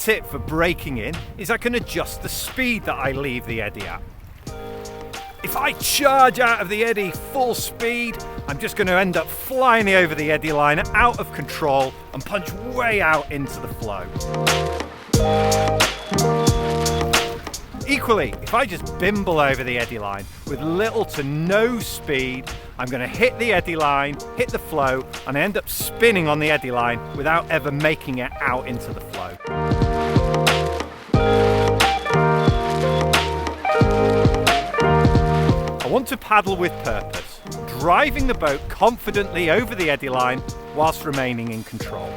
tip for braking in is I can adjust the speed that I leave the eddy at. If I charge out of the eddy full speed, I'm just going to end up flying over the eddy line out of control and punch way out into the flow. Equally, if I just bimble over the eddy line with little to no speed, I'm going to hit the eddy line, hit the flow, and I end up spinning on the eddy line without ever making it out into the flow. I want to paddle with purpose, driving the boat confidently over the eddy line whilst remaining in control.